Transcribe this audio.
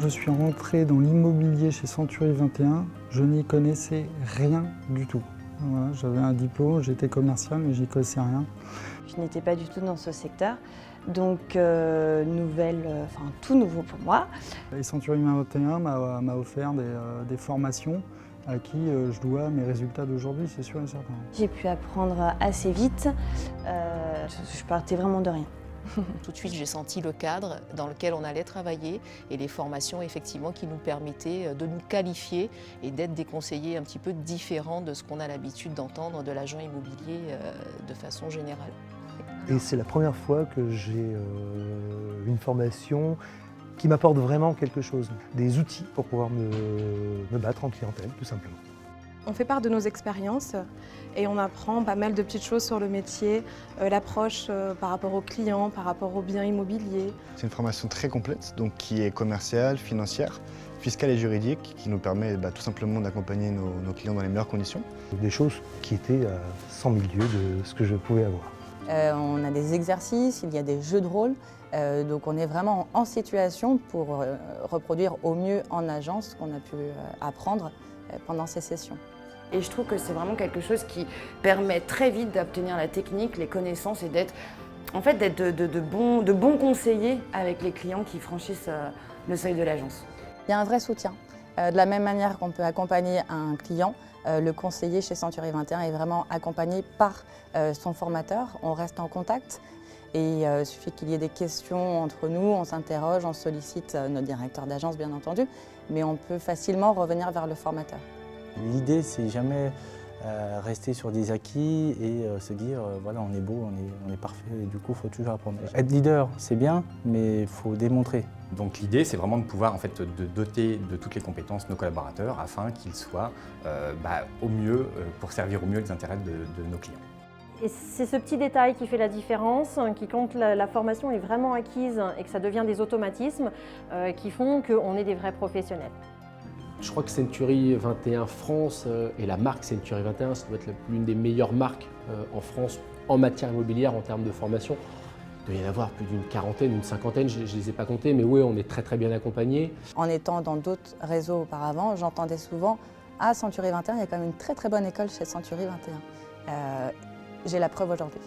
Je suis rentré dans l'immobilier chez Century 21, je n'y connaissais rien du tout. Voilà, j'avais un diplôme, j'étais commercial, mais j'y connaissais rien. Je n'étais pas du tout dans ce secteur, donc tout nouveau pour moi. Et Century 21 m'a offert des formations à qui je dois mes résultats d'aujourd'hui, c'est sûr et certain. J'ai pu apprendre assez vite, je partais vraiment de rien. Tout de suite, j'ai senti le cadre dans lequel on allait travailler et les formations effectivement qui nous permettaient de nous qualifier et d'être des conseillers un petit peu différents de ce qu'on a l'habitude d'entendre de l'agent immobilier de façon générale. Et c'est la première fois que j'ai une formation qui m'apporte vraiment quelque chose, des outils pour pouvoir me battre en clientèle, tout simplement. On fait part de nos expériences et on apprend pas mal de petites choses sur le métier, l'approche par rapport aux clients, par rapport aux biens immobiliers. C'est une formation très complète, donc qui est commerciale, financière, fiscale et juridique, qui nous permet tout simplement d'accompagner nos clients dans les meilleures conditions. Des choses qui étaient à 100 000 lieues de ce que je pouvais avoir. On a des exercices, il y a des jeux de rôle, donc on est vraiment en situation pour reproduire au mieux en agence ce qu'on a pu apprendre pendant ces sessions. Et je trouve que c'est vraiment quelque chose qui permet très vite d'obtenir la technique, les connaissances et d'être de bons conseillers avec les clients qui franchissent le seuil de l'agence. Il y a un vrai soutien. De la même manière qu'on peut accompagner un client, le conseiller chez Century 21 est vraiment accompagné par son formateur. On reste en contact et il suffit qu'il y ait des questions entre nous, on s'interroge, on sollicite notre directeur d'agence bien entendu, mais on peut facilement revenir vers le formateur. L'idée, c'est jamais rester sur des acquis et se dire voilà, on est beau, on est parfait, et du coup il faut toujours apprendre. Être leader, c'est bien, mais il faut démontrer. Donc l'idée, c'est vraiment de pouvoir de doter de toutes les compétences nos collaborateurs afin qu'ils soient au mieux, pour servir au mieux les intérêts de nos clients. Et c'est ce petit détail qui fait la différence, qui quand la formation est vraiment acquise et que ça devient des automatismes, qui font qu'on est des vrais professionnels. Je crois que Century 21 France et la marque Century 21, ça doit être l'une des meilleures marques en France en matière immobilière en termes de formation. Il doit y en avoir plus d'une quarantaine, une cinquantaine, je ne les ai pas comptés, mais oui, on est très bien accompagnés. En étant dans d'autres réseaux auparavant, j'entendais souvent « Ah, Century 21, il y a quand même une très bonne école chez Century 21 ». J'ai la preuve aujourd'hui.